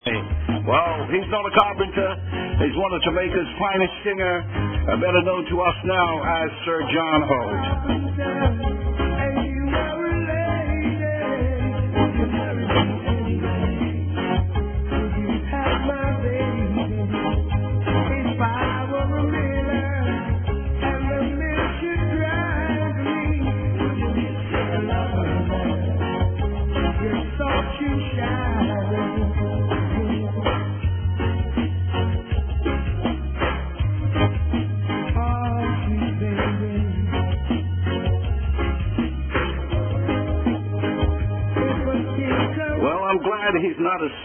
Well, he's not a carpenter. He's one of Jamaica's finest singer, better known to us now as Sir John Holt.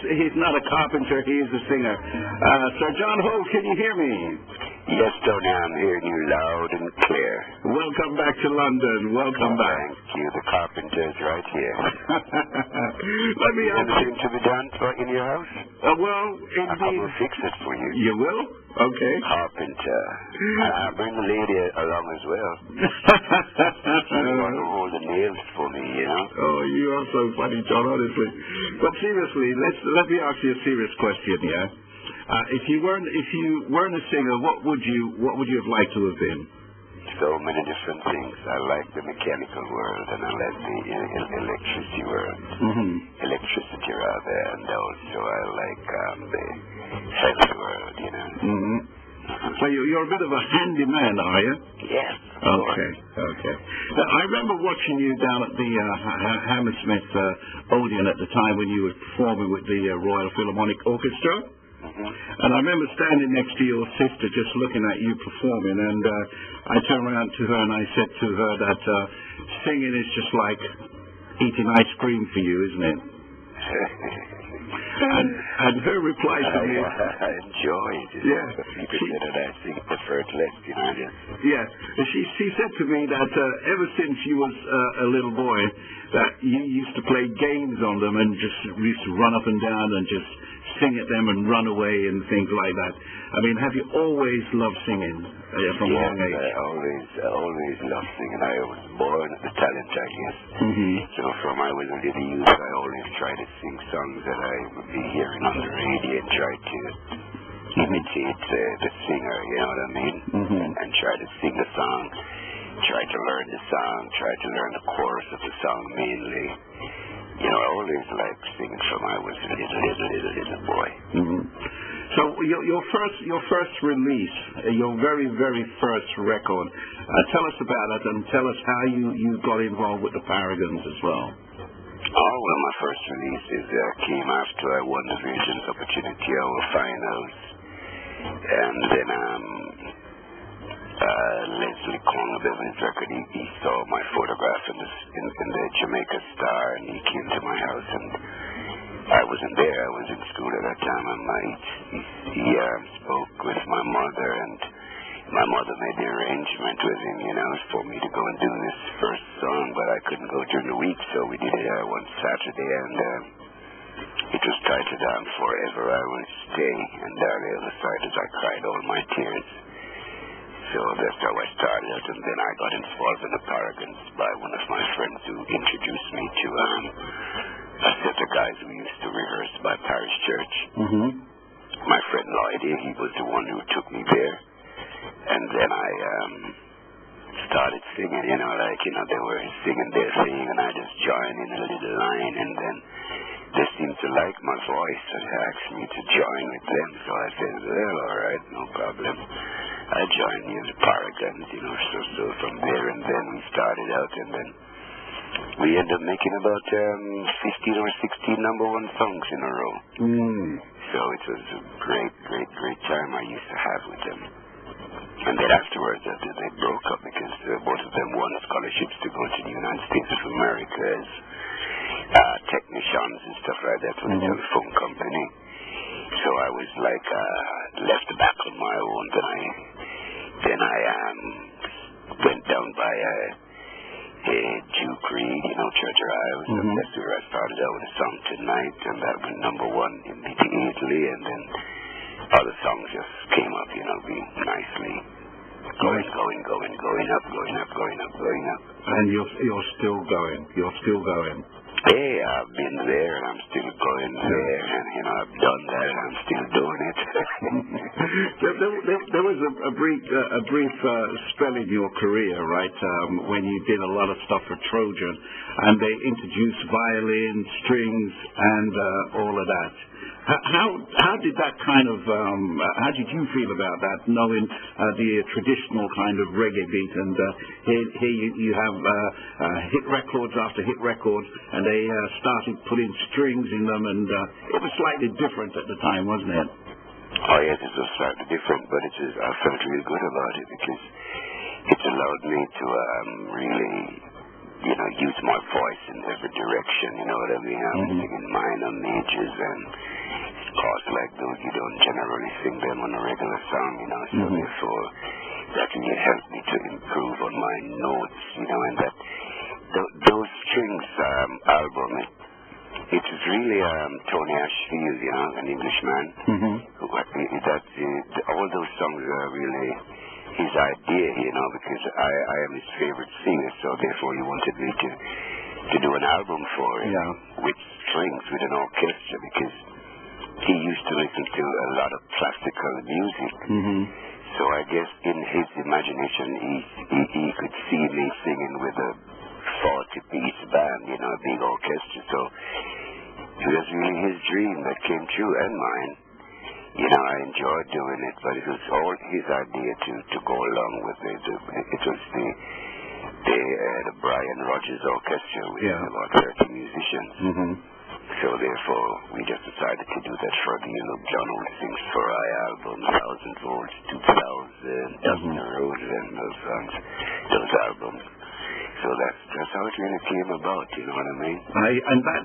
He's not a carpenter, he is a singer. Sir John Holt, can you hear me? Yes, Tony, I'm hearing you loud and clear. Welcome back to London. Welcome back. Thank you. The carpenter's right here. Let me ask anything to be done in your house? Well, indeed. I will fix it for you. You will? Okay. Carpenter. I'll bring the lady along as well. You want to hold the nails for me, you know? Oh, you are so funny, John, honestly. But seriously, let me ask you a serious question, yeah? If you weren't a singer, what would you have liked to have been? So many different things. I like the mechanical world, and I like the electricity world. Electricity, rather, and also I like the health world, you know. So you're a bit of a handyman, are you? Yes. Okay. Now, I remember watching you down at the Hammersmith Odeon at the time when you were performing with the Royal Philharmonic Orchestra. And I remember standing next to your sister just looking at you performing, and I turned around to her and I said to her that singing is just like eating ice cream for you, isn't it? and her reply to me... I enjoy it. Yeah. People say that I sing preferred less, you know. Yeah. She said to me that ever since you was a little boy, that you used to play games on them and just used to run up and down and just sing at them and run away and things like that. I mean, have you always loved singing from a young age? I always loved singing. I was born with the talent, I guess. So from I was a little youth, I always tried to sing songs that I would be hearing on the radio and try to imitate the singer, you know what I mean? And try to sing the song, try to learn the song, try to learn the chorus of the song mainly. You know, I always liked singing from I was a little boy. So your first release, your very, very first record, tell us about it and tell us how you got involved with the Paragons as well. Oh, well, my first release came after I won the Regions Opportunity Hour Finals. And then Leslie Kong, Bevan's record, he saw my photograph in the Jamaica Star, and he came to my house, and I wasn't there. I was in school at that time, and he spoke with my mother, and my mother made the arrangement with him, you know, for me to go and do this first song, but I couldn't go during the week, so we did it one Saturday, and it was titled Forever I Will Stay, and the other side is I cried all my tears. So that's how I started out, and then I got involved in the Paragons by one of my friends who introduced me to a set of guys who used to rehearse by Parish Church. My friend Lloyd, he was the one who took me there, and then I started singing, you know, like, you know, they were singing their thing, and I just joined in a little line, and then they seemed to like my voice, and they asked me to join with them, so I said, well, all right, no problem. I joined the Paragons, you know, so from there, and then we started out, and then we ended up making about 15 or 16 #1 songs in a row. So it was a great time I used to have with them. And then afterwards, they broke up because both of them won scholarships to go to the United States of America as technicians and stuff like that for the telephone company. So I was like left back on my own. Then I went down by Duke Reed, you know, Treasure Isle. So that's where I started out with a song Tonight, and that went &1 immediately, and then other songs just came up, you know, being nicely going up. And you're still going. You're still going. Hey, I've been there and I'm still going there, and I've done that and I'm still doing it. There was a brief spell in your career, right, when you did a lot of stuff for Trojan, and they introduced violin, strings, and all of that. How did that kind of, how did you feel about that, knowing the traditional kind of reggae beat, and here you have hit records after hit records, and they started putting strings in them, and it was slightly different at the time, wasn't it? Oh yes, it was slightly different, but I felt really good about it because it's allowed me to really, use my voice in every direction, you know what I mean? I'm singing minor, majors, and chords like those. You don't generally sing them on a regular song, so therefore that really helped me to improve on my notes, and that those strings album, it was really Tony Ashfield, an Englishman. All those songs are really his idea, because I am his favorite singer, so therefore he wanted me to do an album for him with strings, with an orchestra, because he used to listen to a lot of classical music. So I guess in his imagination he could see me singing with a 40-piece band, a big orchestra. So it was really his dream that came true, and mine. I enjoyed doing it, but it was all his idea to go along with it. It was the Brian Rogers Orchestra with about 30 musicians. So therefore, we just decided to do that for the John Holt Sings for I album, 1000 Volts, 2000, Dozen Roads, and those albums. So that's how it really came about, you know what I mean? And that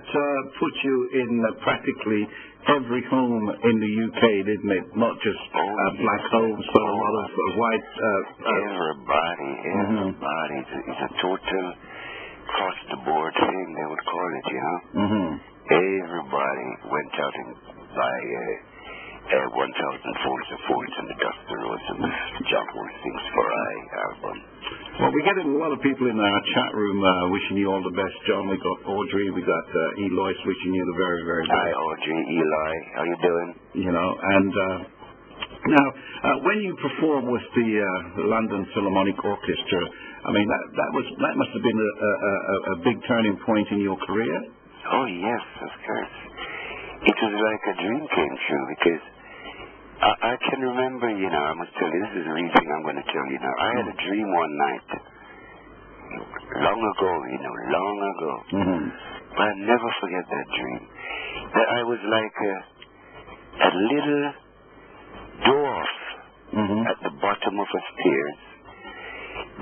put you in practically every home in the UK, didn't it? Not just black homes, but a lot of white... everybody. It's a total across-the-board thing, they would call it, Everybody went out and buy 1000 Volts of Holt and the Dusty Roads and the John Holt Sings for I album. Well, we're getting a lot of people in our chat room wishing you all the best, John. We got Audrey, we got Eloise wishing you the very, very best. Hi, Audrey, Eli, how you doing? And now, when you perform with the London Philharmonic Orchestra, I mean, that must have been a big turning point in your career. Oh yes, of course. It was like a dream came true, because I can remember, I must tell you, this is the real thing I'm going to tell you now. I had a dream one night, long ago, long ago. But I'll never forget that dream. That I was like a little dwarf at the bottom of a stairs.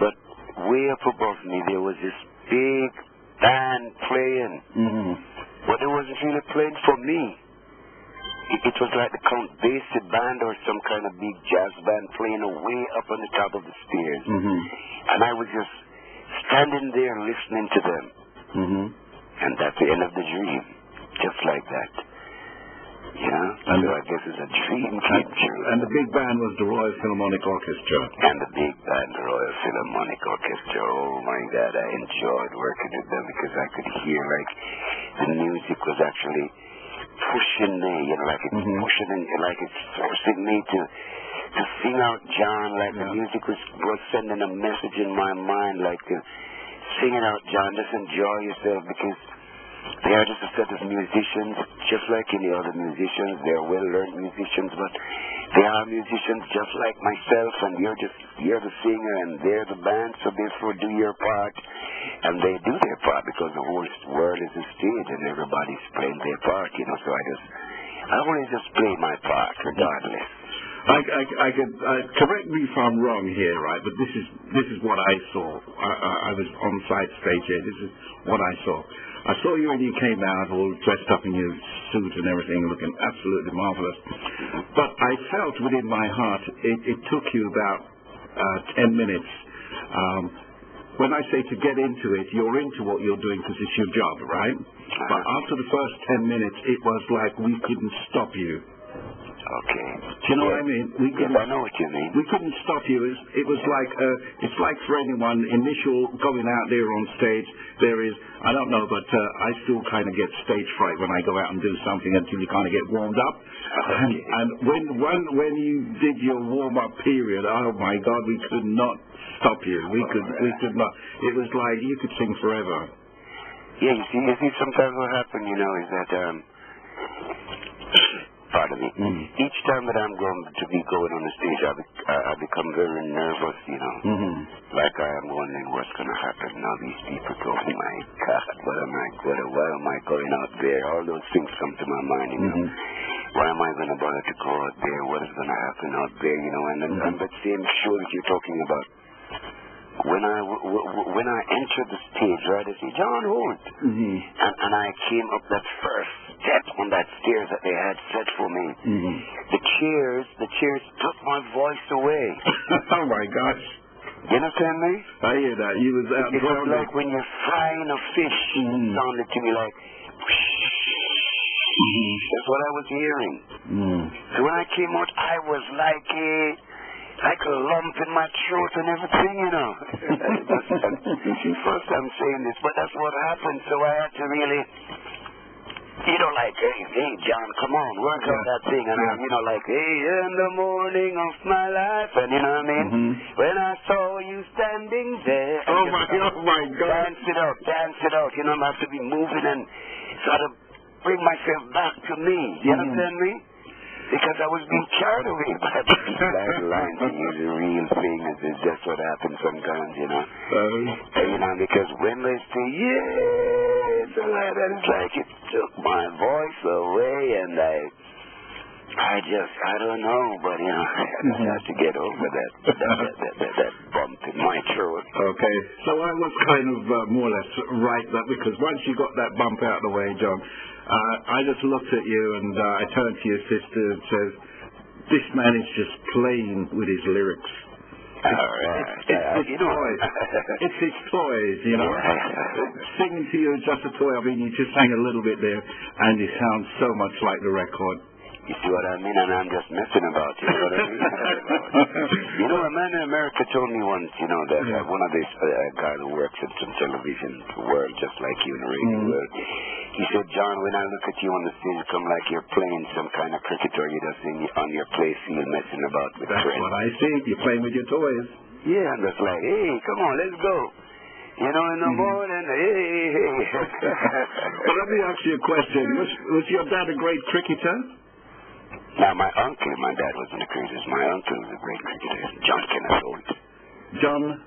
But way up above me, there was this big band playing. But it wasn't really playing for me. It was like the Count Basie band or some kind of big jazz band playing way up on the top of the stairs. And I was just standing there listening to them. And that's the end of the dream. Just like that. And so I guess it's a dream came true. And the big band was the Royal Philharmonic Orchestra. And the big band, the Royal Philharmonic Orchestra. Oh my God, I enjoyed working with them because I could hear like the music was actually pushing me, like it's pushing me, like it's forcing me to sing out John, like the music was sending a message in my mind, like sing it out John, just enjoy yourself, because they are just a set of musicians, just like any other musicians. They are well-learned musicians, but they are musicians just like myself, and you're the singer and they're the band, so therefore do your part. And they do their part because the whole world is a stage and everybody's playing their part, so I always just play my part regardless. I could correct me if I'm wrong here, right? But this is what I saw. I was on site stage here. This is what I saw. I saw you when you came out, all dressed up in your suit and everything, looking absolutely marvelous. But I felt within my heart it took you about 10 minutes. When I say to get into it, you're into what you're doing because it's your job, right? But after the first 10 minutes, it was like we couldn't stop you. Okay. Do you know what I mean? I know what you mean. We couldn't stop you. It was like, it's like for anyone, initial going out there on stage, there is, I don't know, but I still kind of get stage fright when I go out and do something until you kind of get warmed up. Okay. And when you did your warm-up period, oh my God, we could not stop you. We could not. It was like you could sing forever. Yeah, you see, sometimes what happens, is that, pardon me, each time that I'm going to be going on the stage, I become very nervous, like I am wondering what's going to happen. Now these people go, oh my God, why am I going out there? All those things come to my mind, Why am I going to bother to go out there? What is going to happen out there, and that same show that you're talking about, when I entered the stage, right, I see John Holt, and I came up that first step on that stairs that they had set for me. The chairs took my voice away. Oh my gosh! You understand me? I hear that. You was out. It was like when you're frying a fish. Sounded to me like. That's what I was hearing. So when I came out, I was like a lump in my throat and everything, First I'm saying this, but that's what happened. So I had to really, hey, John, come on, work out that thing. And I'm, like, hey, in the morning of my life. And you know what I mean? When I saw you standing there. Oh my God. Dance it out. I have to be moving and sort of bring myself back to me. You understand me? Because I was being carried away by these bad lines and use the real thing. It's just what happens sometimes, because when they say, yeah, it's alright, and it's like it took my voice away, and I don't know, but, I had to get over that bump in my throat. Okay, so I was kind of more or less right, because once you got that bump out of the way, John, I just looked at you and I turned to your sister and said, this man is just playing with his lyrics. It's his toys. It's his toys, Singing to you is just a toy. I mean, you just sang a little bit there and it sounds so much like the record. You see what I mean? And I'm just messing about. You know what I mean? A man in America told me once, that one of these guys who works at some television world, just like you in the radio world, he said, John, when I look at you on the stage, it come like you're playing some kind of cricket or you're just on your place and you're messing about with friends. That's what I see. You're playing with your toys. Yeah, I'm just like, hey, come on, let's go. In the morning, hey. Well, let me ask you a question. Was your dad a great cricketer? Now, my dad wasn't a cricketer. My uncle was a great cricketer, John Kenneth Holt. John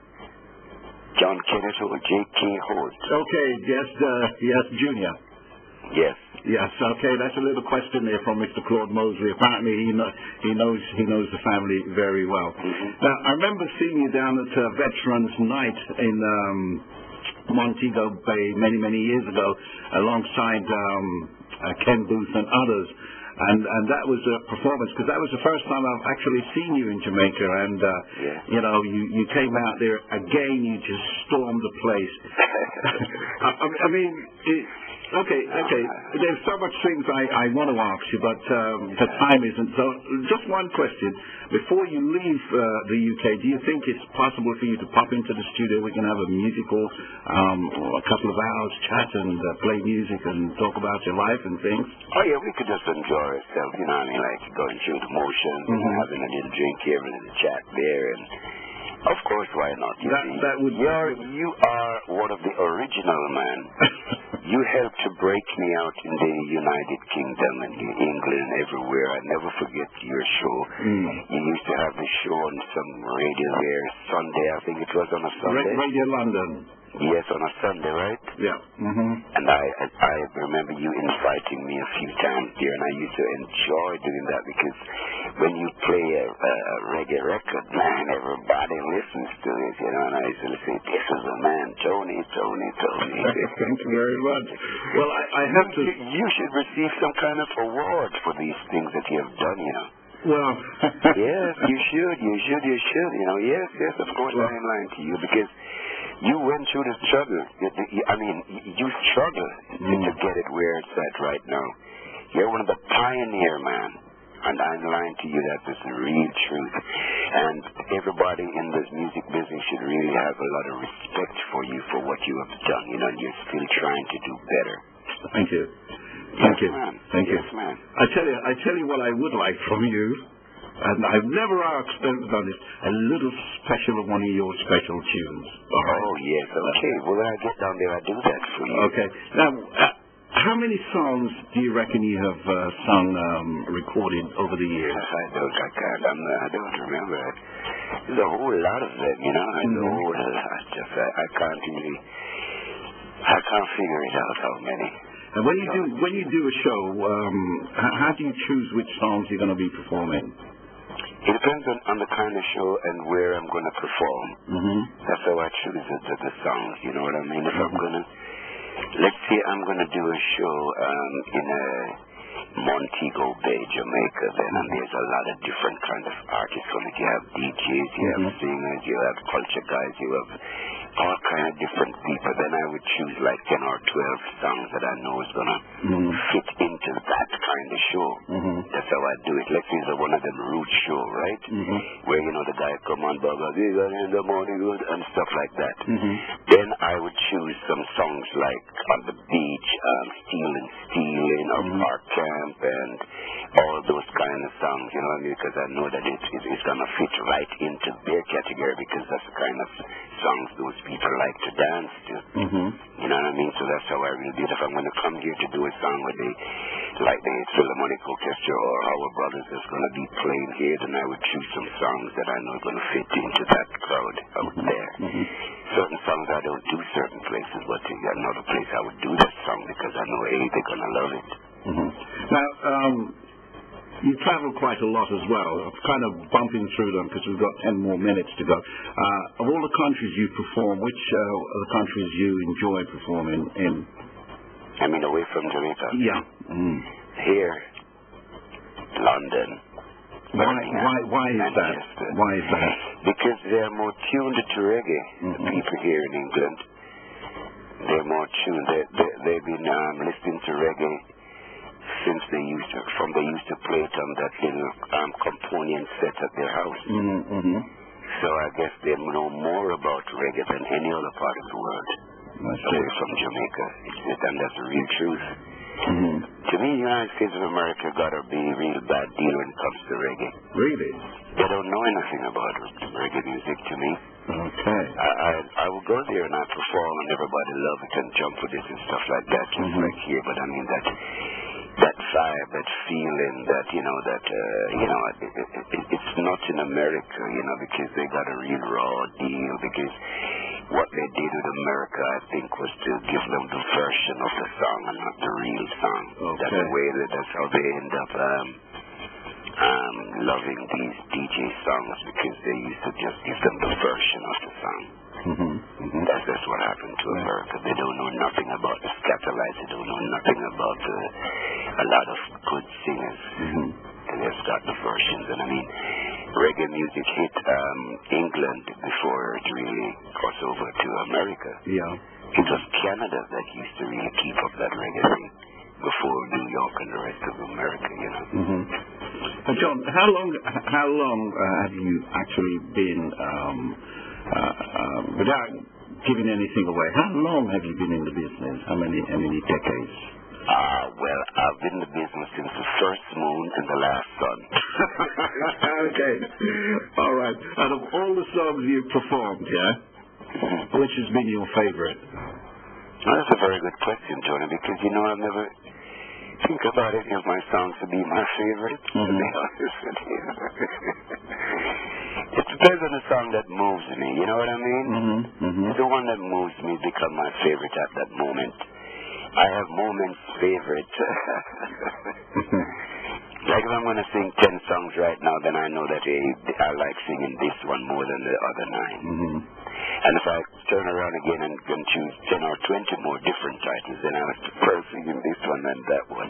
Kenneth Holt, J.K. Holt. Okay, yes, Junior. Yes. Yes, okay, that's a little question there from Mr. Claude Mosley. Apparently he knows the family very well. Now, I remember seeing you down at Veterans Night in Montego Bay many years ago alongside Ken Booth and others. And that was a performance, because that was the first time I've actually seen you in Jamaica, and you came out there again. You just stormed the place. I mean, okay. There's so much things I want to ask you, but the time isn't. So, just one question: before you leave the UK, do you think it's possible for you to pop into the studio? We can have a musical, a couple of hours chat and play music and talk about your life and things. Oh yeah, we could just enjoy ourselves. Like going through the motions and having a little drink here and a chat there, and of course, why not? You are one of the original, man. You helped to break me out in the United Kingdom and in England, everywhere. I never forget your show. You used to have the show on some radio there Sunday. I think it was on a Sunday. Radio London. Yes, on a Sunday, right? Yeah. And I remember you inviting me a few times there, and I used to enjoy doing that because when you play a reggae record, man, everybody listens to it, and I used to say, this is a man, Tony. Thank you very much. Well, I have to... You should receive some kind of award for these things that you have done, Well... Yes, you should, Yes, of course, I'm in line to you, because... You went through the struggle. You struggle to get it where it's at right now. You're one of the pioneer, man. And I'm lying to you, that is the real truth. And everybody in this music business should really have a lot of respect for you for what you have done, and you're still trying to do better. Thank you. Thank you. Man. Thank you. Yes, man. I tell you what I would like from you, and I've never asked on this, a little special of one of your special tunes. Oh, yes. Okay. Well, when I get down there, I'll do that for you. Okay. Now, how many songs do you reckon you have sung, recorded over the years? I don't remember. There's a whole lot of them, There's a whole lot. I can't figure it out how many. And when you do a show, how do you choose which songs you're going to be performing? It depends on the kind of show and where I'm going to perform. That's how I choose the songs. You know what I mean? If I'm going to, let's say I'm going to do a show in Montego Bay, Jamaica, then, and there's a lot of different kind of artists. So you have DJs, you have singers, you have culture guys, you have all kind of different people. Then I would choose like 10 or 12 songs that I know is going to fit into that kind of show. That's how I do it. Let's say it's one of them root show, right? Where, the guy come on, in the morning, and stuff like that. Then I would choose some songs like On the Beach, Stealing, or Park Camp, and all those kind of songs, because I know that it's going to fit right into their category, because that's the kind of songs those people like to dance to. You know what I mean? So that's how I really do it. If I'm going to come here to do a song with the Philharmonic Orchestra or our brothers that's going to be playing here, then I would choose some songs that I know are going to fit into that crowd out there. Certain songs I don't do certain places, but in another place I would do that song because I know, they're going to love it. Now, you travel quite a lot as well. I'm kind of bumping through them because we've got 10 more minutes to go. Of all the countries you perform, which are the countries you enjoy performing in? I mean, away from Jamaica? Yeah. Here, London. Why is that? Why is that? Because they're more tuned to reggae. The people here in England, they're more tuned. They've been listening to reggae since they used to play it on that little component set at their house. So I guess they know more about reggae than any other part of the world. Away from Jamaica. And that's the real truth. To me, the United States of America got to be a real bad deal when it comes to reggae. Really? They don't know anything about reggae music to me. Okay. I will go there and I perform and everybody love it and jump with it and stuff like that, just like here. But I mean that vibe, that feeling, that it's not in America, because they got a real raw deal. Because what they did with America, I think, was to give them the version of the song and not the real song. Okay. That's how they end up loving these DJ songs, because they used to just give them the version of the song. That's what happened to America. They don't know nothing about the scatolites. They don't know nothing about a lot of good singers. And they've got the versions. And I mean, reggae music hit England before it really crossed over to America. Yeah. It was Canada that used to really keep up that reggae thing before New York and the rest of America, John, how long have you actually been, without giving anything away, how long have you been in the business? How many decades? Well, I've been in the business since the first moon and the last sun. Okay. All right. Out of all the songs you've performed, which has been your favorite? Well, that's a very good question, Johnny, because, I've never think about any of my songs to be my favorite, to be honest with you. It depends on the song that moves me, you know what I mean? The one that moves me become my favorite at that moment. I have moments favorite. Like if I'm going to sing 10 songs right now, then I know that I like singing this one more than the other 9. And if I turn around again and choose 10 or 20 more different titles, then I was prefer singing this one than that one.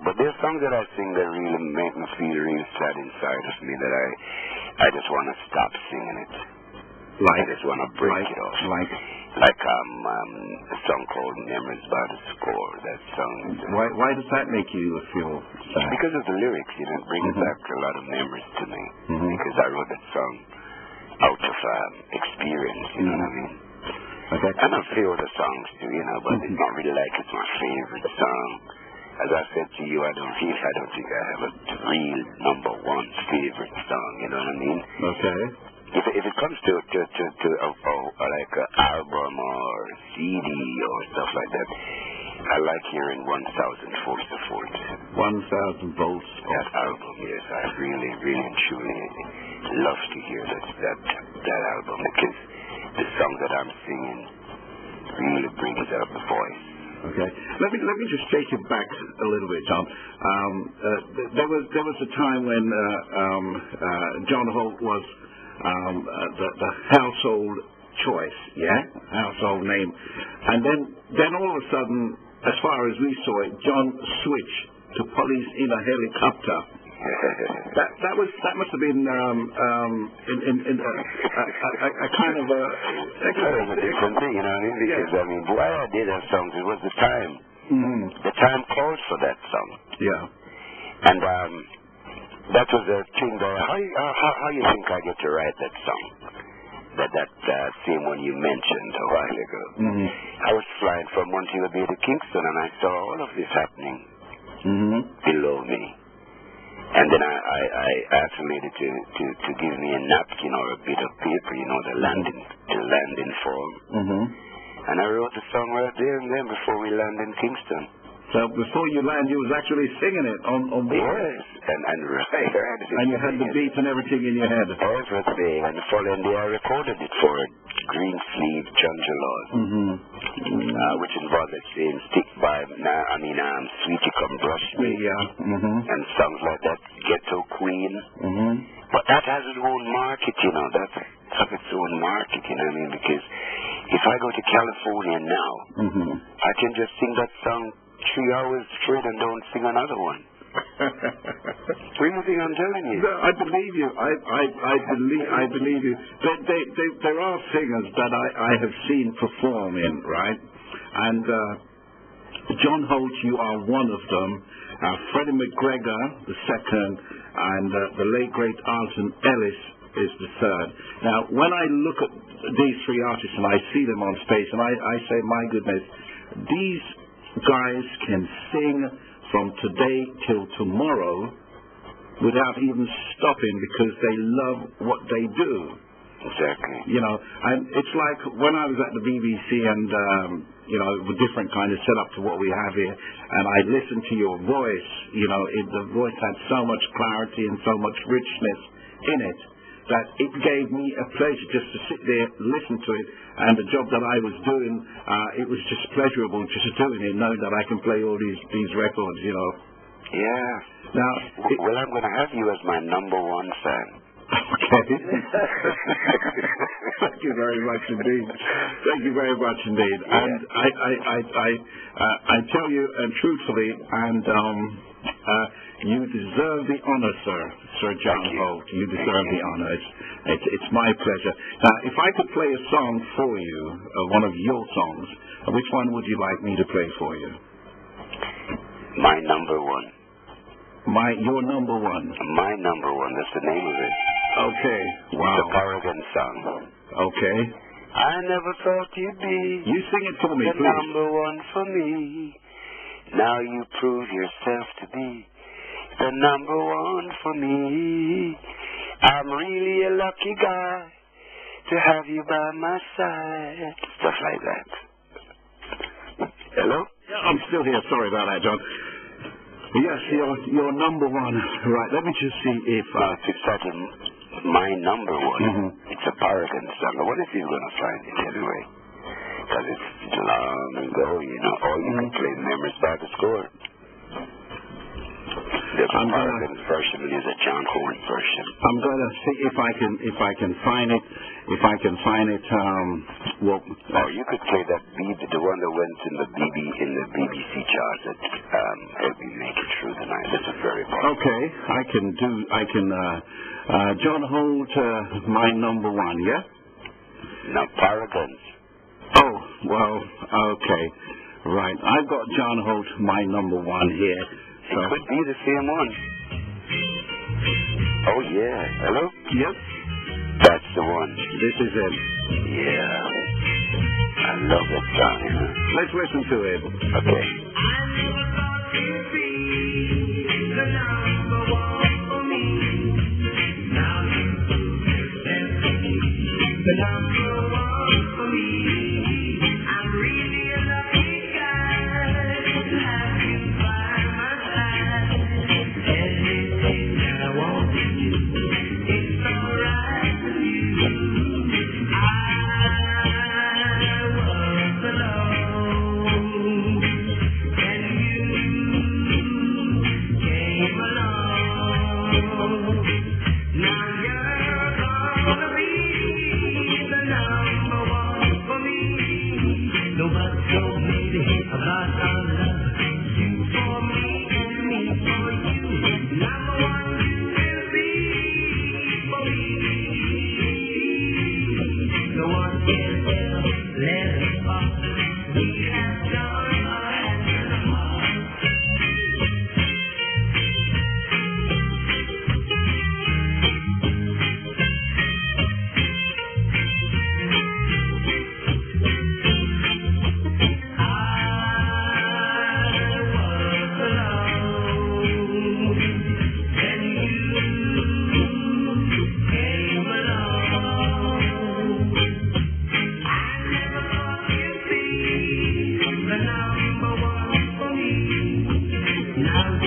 But there's songs that I sing that really make me feel real sad inside of me that I just want to stop singing it. I just want to break it off. Like a song called Memories by the Score. That song. Why does that make you feel sad? Because of the lyrics, you know, it brings back a lot of memories to me. Because I wrote that song out of experience, you know what I mean? Okay. And a few other songs too, you know, but it's not really like it's my favorite song. As I said to you, I don't think I have a real number one favorite song, you know what I mean? Okay. If it comes to like an album or a CD or stuff like that, I like hearing 1,000 Volts of Holt. 1,000 Volts. That album, yes, I really, really and truly love to hear that album because the song that I'm singing really brings out the voice. Okay. Let me just take you back a little bit, John. There was a time when John Holt was the household choice, household name, and then all of a sudden, as far as we saw it, John switched to police in a helicopter. That must have been a kind of a different thing, you know what I mean? Because I mean, why I did that song, it was the time. The time called for that song. Yeah. And that was a thing that how you think I get to write that song? That same one you mentioned a while ago. I was flying from Montego Bay to Kingston, and I saw all of this happening below me. And then I asked the lady to give me a napkin or a bit of paper, you know, the landing form. And I wrote the song right there and then before we landed in Kingston. So before you land, you was actually singing it on board? Yes, and right. And you had the beats and everything in your head? Everything. And the following day I recorded it for Green Sleeve Jungelord, which involved that same stick by, Sweetie Come Brush Me, and songs like that, Ghetto Queen. But that has its own market, you know, that has its own market, you know what I mean? Because if I go to California now, I can just sing that song 3 hours straight and don't sing another one. Real thing I'm telling you. No, I believe you. I believe you. There are singers that I have seen perform in, right? And John Holt, you are one of them. Freddie McGregor, the second, and the late great Arson Ellis is the third. Now, when I look at these three artists and I see them on stage, and I say, my goodness, these guys can sing from today till tomorrow without even stopping because they love what they do. Exactly. You know, and it's like when I was at the BBC and, with different kind of setup to what we have here, and I listened to your voice, the voice had so much clarity and so much richness in it that it gave me a pleasure just to sit there, listen to it, and the job that I was doing, it was just pleasurable just doing it, knowing that I can play all these records, Yeah. Now, well, I'm going to have you as my number one fan. Okay. Thank you very much indeed. Thank you very much indeed. Yeah. And I tell you, and truthfully, and you deserve the honor, Sir John Holt. You deserve the honor. It's my pleasure. Now, if I could play a song for you, one of your songs, which one would you like me to play for you? My number one. Your number one. My number one. That's the name of it. Okay. Wow. It's a Paragon song. Okay. I never thought you'd be. You sing it for me, the please. number one for me. Now you prove yourself to be the number one for me. I'm really a lucky guy to have you by my side. Stuff like that. Hello? Yeah, I'm still here. Sorry about that, John. Yes, you're number one. Right, let me just see if... it's such my number one. It's a Paragon song. What if you're going to find it anyway? Because it's long ago, or you can play Memories by the Score. There's a Paragon version and there's a John Holt version. I'm going to see if I can find it. Or you could play that the one that went in the BBC chart that helped me make it through the night. That's a very popular. Okay, I can John Holt, my number one, yeah? not paragons. Oh, well, okay. Right. I've got John Holt, my number one here. So. It could be the same one. Oh, yeah. Hello? Yes? That's the one. This is it. Yeah. I love that song, you know. Let's listen to it. Okay. I never thought you'd be the number one for me. Now you the number one for me. I'm really a lucky guy to have you by my side. Anything that I want to do, it's alright with you. I was alone, and you came along. Now you're gonna be the number one for me. Nobody told me about our love. You for me and me for you. Number one you will be for me. No one can ever let us fall. We have done our hand in the heart.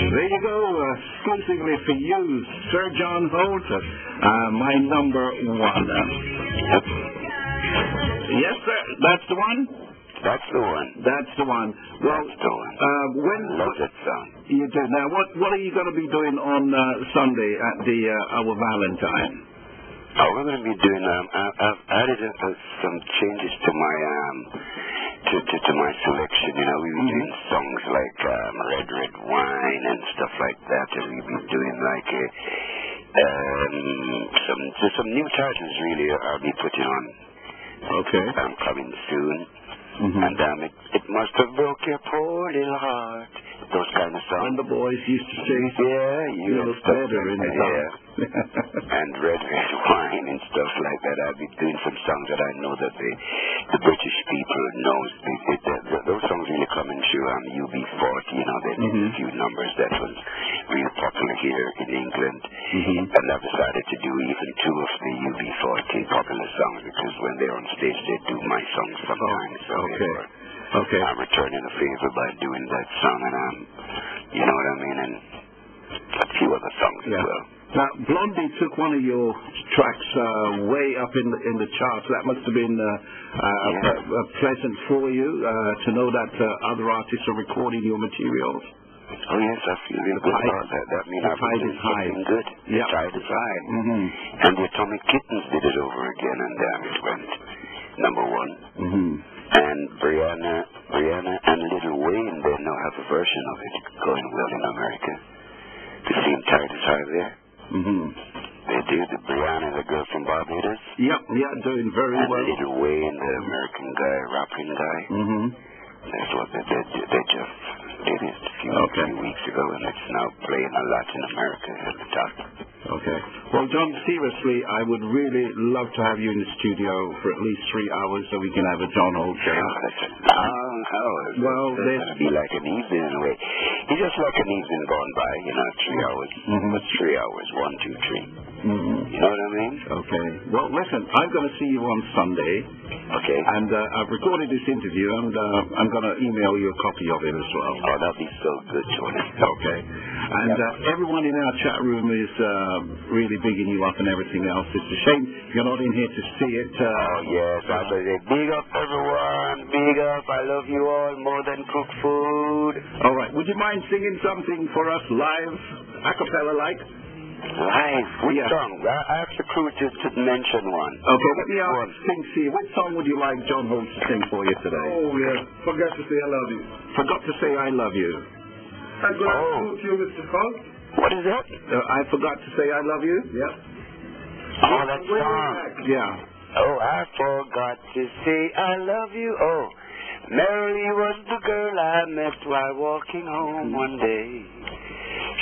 There you go, exclusively for you, Sir John Holt, my number one. Yes, sir, that's the one? That's the one. That's the one. Well, that's the one. When I love that song. You do. Now, what are you going to be doing on Sunday at the our Valentine? Oh, we're going to be doing. I've added some changes to my to my selection. You know, we were doing songs like Red Wine and stuff like that, and we'll be doing like some new titles. Really, I'll be putting on. Okay. Coming soon. And it must have broke your poor little heart. Those kind of songs. When the boys used to sing, yeah, you look better in the dark. And red wine and stuff like that. I'll be doing some songs that I know that the British people knows. Those songs really come into UB40. You know, there's a few numbers that was real popular here in England. And I've decided to do even two of the UB40 popular songs because when they're on stage, they do my songs sometimes. So Okay. I'm returning a favor by doing that song, and you know what I mean, and a few other songs as well. Now, Blondie took one of your tracks way up in the charts. That must have been pleasant for you to know that other artists are recording your materials. Oh yes, I feel real good about that. That means I've been doing something good. The tide is high. And the Atomic Kittens did it over again, and it went number one. And Brianna and Lil Wayne, they now have a version of it going well in America. The same tide is high there. They do. The Brianna, the girl from Barbados. Yep, doing very well. And Lil Wayne, the American guy, rapping guy. That's what they just did it a few weeks ago, and it's now playing a lot in America at the top. Okay. Well, John, seriously, I would really love to have you in the studio for at least 3 hours so we can have a John Holt show. That's a long hour. Well, it's going to be like an evening in a way. It's just like an evening gone by, 3 hours. But 3 hours, 1, 2, 3. You know what I mean? Okay. Well, listen, I'm going to see you on Sunday. Okay. And I've recorded this interview, and I'm going to email you a copy of it as well. Oh, that'd be so good, Tony. Okay. And everyone in our chat room is really bigging you up and everything else. It's a shame you're not in here to see it. Oh, yes. I say, big up, everyone. Big up. I love you all more than cook food. All right. Would you mind singing something for us live, a cappella-like? Live? Which song? I asked the crew to mention one. Okay, let me see. Which song would you like John Holt to sing for you today? Oh, yeah. Forgot to say I love you. Forgot to say I love you. I'm going to salute you, Mr. Funk. What is that? I forgot to say I love you? Yep. Oh, that song. Yeah. Oh, I forgot to say I love you. Oh, Mary was the girl I met while walking home one day.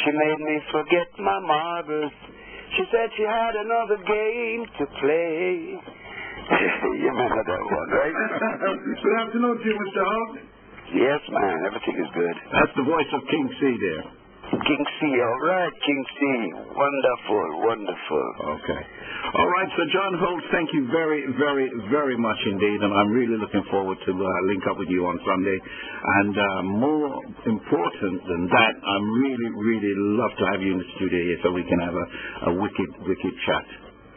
She made me forget my marbles. She said she had another game to play. You remember that one, right? Good afternoon to you, Mr. Holt. Yes, man. Everything is good. That's the voice of King C there. King C, all right, King C. Wonderful, wonderful. Okay. All right, so John Holt, thank you very, very, very much indeed, and I'm really looking forward to link up with you on Sunday. And more important than that, I'm really love to have you in the studio here so we can have a wicked chat.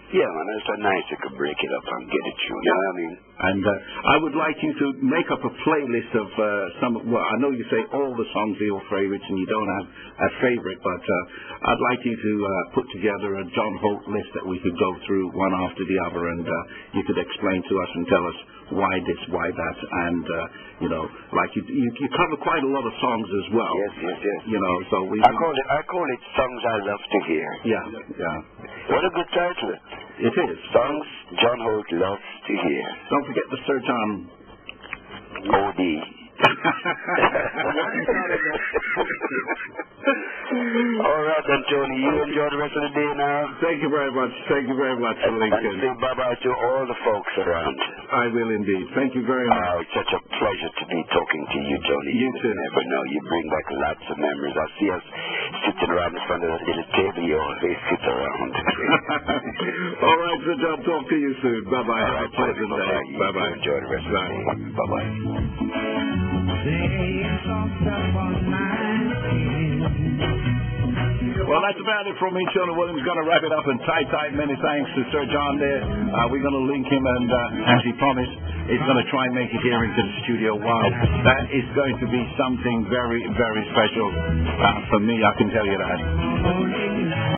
Yeah, man, it's so nice you could break it up and get it through, you know what I mean? And I would like you to make up a playlist of well, I know you say all the songs are your favorites and you don't have a favorite, but I'd like you to put together a John Holt list that we could go through one after the other, and you could explain to us and tell us why this, why that, and, you know, like you cover quite a lot of songs as well. Yes. You know, so I call it Songs I Love to Hear. Yeah. What a good title. It is. Songs John Holt loves to hear. Don't forget to search on OD. All right then, Tony. You enjoy the rest of the day now. Thank you very much. Thank you very much, Lincoln. And say bye-bye to all the folks around. I will indeed. Thank you very much. Oh, it's such a pleasure to be talking to you, Tony. You too. Never know. You bring back lots of memories. I see us sitting around in front of that little table you always sit around. All right, so John, talk to you soon. Bye-bye. Have a pleasant day. Bye-bye. Enjoy the rest of the day. Bye-bye. Well, that's about it from me. Jonah Williams going to wrap it up, and tight. Many thanks to Sir John there. We're going to link him, and as he promised, he's going to try and make it here into the studio. Wow, that is going to be something very, very special for me, I can tell you that.